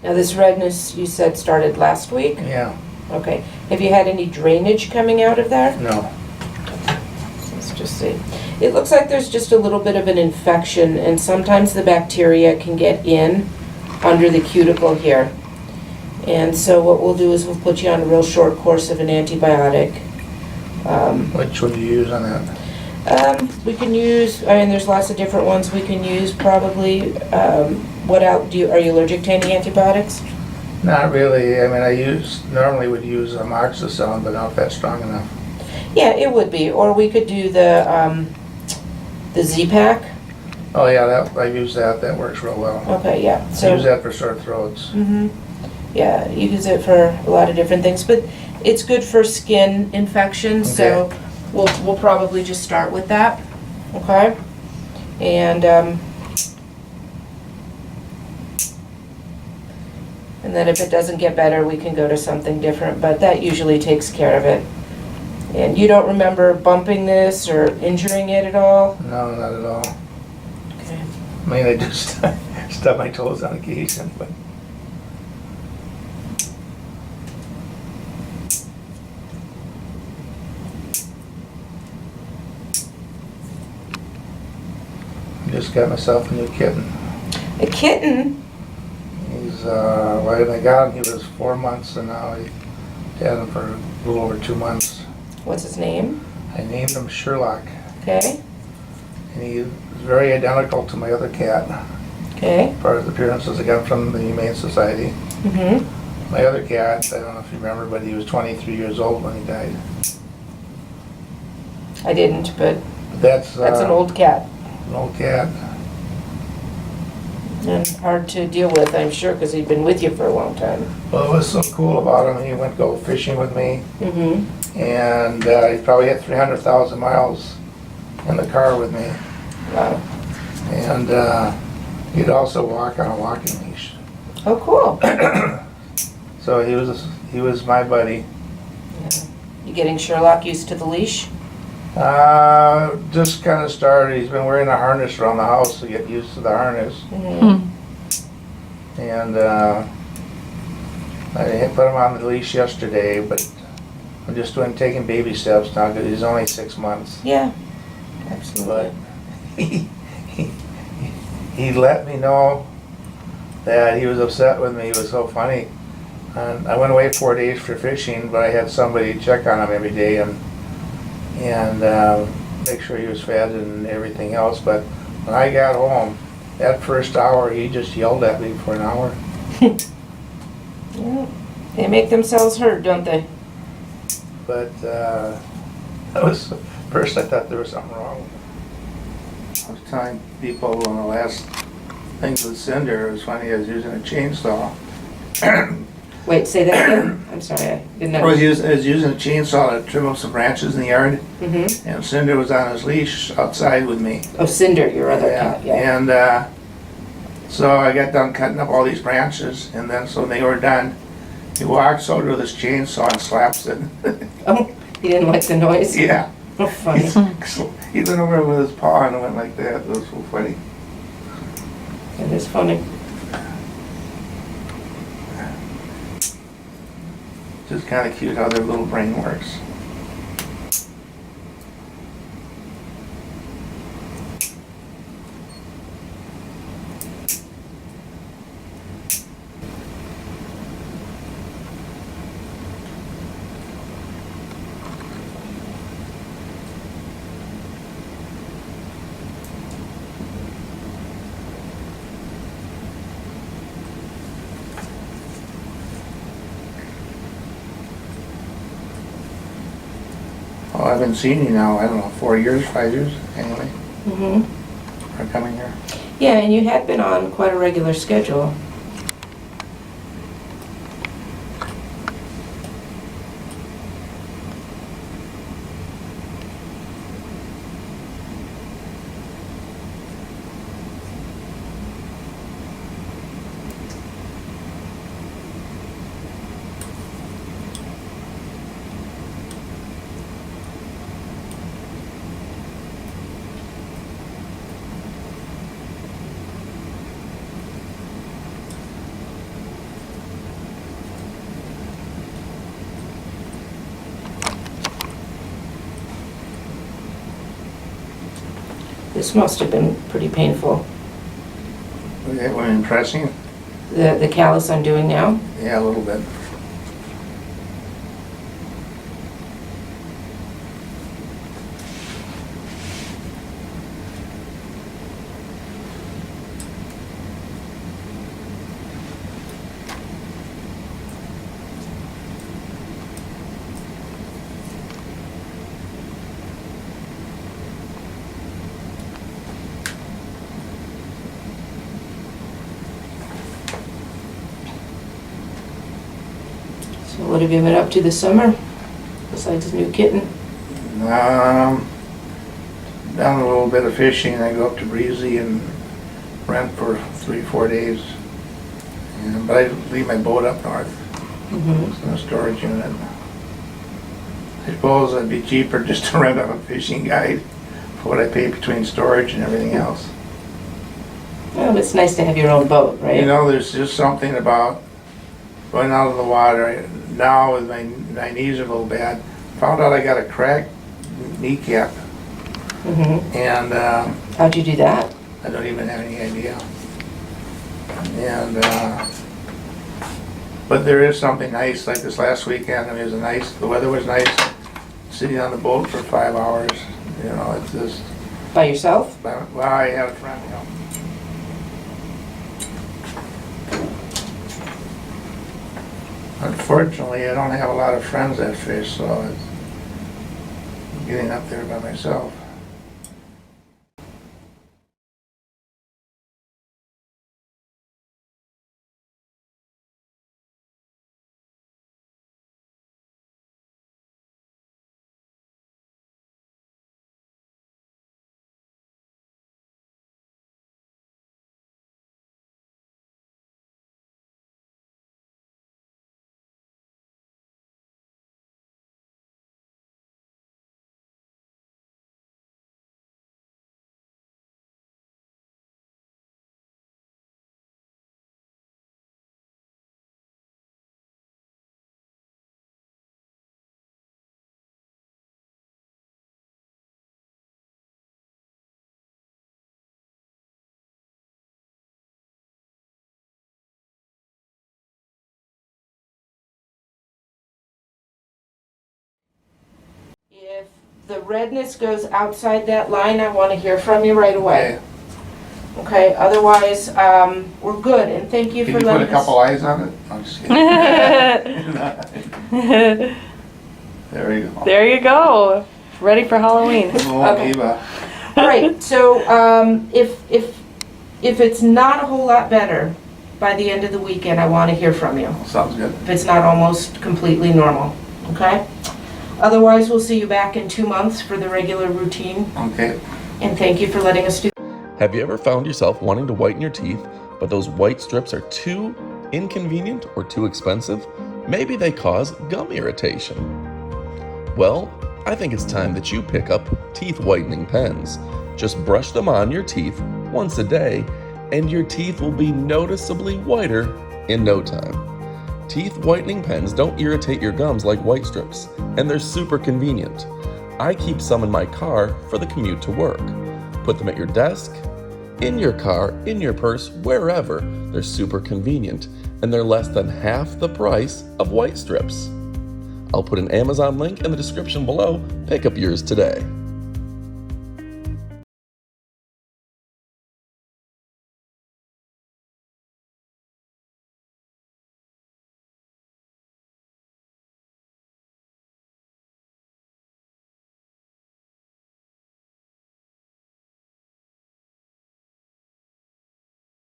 Now this redness, you said, started last week? Yeah, Okay. Have you had any drainage coming out of there? no. Let's just see. It looks like there's just a little bit of an infection, and sometimes the bacteria can get in under the cuticle here. And so what we'll do is we'll put you on a real short course of an antibiotic. Which one do you use on that? We can use, I mean, there's lots of different ones we can use probably. What else, are you allergic to any antibiotics? Not really. I mean, normally would use amoxicillin, but not if that's strong enough. Yeah, it would be, or we could do the Z-Pack. Oh yeah, I've used that. That works real well. Okay, yeah. I use that for sore throats. Yeah, you use it for a lot of different things, but it's good for skin infections, so we'll probably just start with that, okay? And then if it doesn't get better, we can go to something different, but that usually takes care of it. And you don't remember bumping this or injuring it at all? No, not at all. Okay. I mean, I just stub my toes on occasion, but. Just got myself a new kitten. A kitten? He's, when I got him, he was 4 months, and now I had him for a little over 2 months. What's his name? I named him Sherlock, Okay, and he is very identical to my other cat. okay. As far as appearances, I got him from the Humane Society. Mm-hmm. My other cat, I don't know if you remember, but he was 23 years old when he died. I didn't, but That's an old cat. An old cat. And hard to deal with, I'm sure, because he'd been with you for a long time. Well, what was so cool about him, he went go fishing with me, Mm-hmm. and he probably had 300,000 miles in the car with me. Wow. And he'd also walk on a walking leash. Oh, cool. So he was my buddy. You getting Sherlock used to the leash? Just kind of started. He's been wearing a harness around the house to get used to the harness. Mm-hmm. And I put him on the leash yesterday, but I'm just taking baby steps now because he's only 6 months. Yeah, absolutely. But he let me know that he was upset with me. It was so funny. And I went away 4 days for fishing, but I had somebody check on him every day and make sure he was fed and everything else. But when I got home, that first hour, he just yelled at me for an hour. Yeah. They make themselves heard, don't they? But that was, first I thought there was something wrong. I was telling people on the last things with Cinder, it was funny, I was using a chainsaw. Wait, say that again? I'm sorry, I didn't I was using a chainsaw to trim up some branches in the yard, Mm-hmm. and Cinder was on his leash outside with me. Oh, Cinder, your other cat, yeah. And so I got done cutting up all these branches, and then so when they were done, he walks over with his chainsaw and slaps it. Oh, he didn't like the noise? Yeah. Oh, funny. He went over with his paw and went like that. It was so funny. It is funny. Just kind of cute how their little brain works. Well, I've been seeing you now, I don't know, 4 years, 5 years, anyway, Mm-hmm. for coming here. Yeah, and you had been on quite a regular schedule. This must have been pretty painful. Okay, when pressing, The callus I'm doing now? yeah, a little bit. So what have you been up to this summer, besides new kitten? Done a little bit of fishing. I go up to Breezy and rent for 3-4 days. But I leave my boat up north. It's in a storage unit. I suppose it'd be cheaper just to rent a fishing guide for what I pay between storage and everything else. Well, it's nice to have your own boat, right? You know, there's just something about going out of the water. Now with my knees are a little bad. Found out I got a cracked kneecap. And How'd you do that? I don't even have any idea. And but there is something nice, like this last weekend. I mean, it was the weather was nice. Sitting on the boat for 5 hours, you know, it's just. By yourself? Well, I had a friend help. Unfortunately, I don't have a lot of friends that fish, so it's getting up there by myself. If the redness goes outside that line, I want to hear from you right away. Okay, otherwise, we're good, and thank you Can for you put letting a couple us. eyes on it? I'm just kidding. There you go. There you go. Ready for Halloween. Oh, Okay. Eva. All right, so if it's not a whole lot better by the end of the weekend, I want to hear from you. Sounds good. If it's not almost completely normal, okay? Otherwise, we'll see you back in 2 months for the regular routine, Okay. and thank you for letting us do. Have you ever found yourself wanting to whiten your teeth, but those white strips are too inconvenient or too expensive? Maybe they cause gum irritation. Well, I think it's time that you pick up teeth whitening pens. Just brush them on your teeth once a day, and your teeth will be noticeably whiter in no time. Teeth whitening pens don't irritate your gums like white strips, and they're super convenient. I keep some in my car for the commute to work. Put them at your desk, in your car, in your purse, wherever. They're super convenient, and they're less than half the price of white strips. I'll put an Amazon link in the description below. Pick up yours today.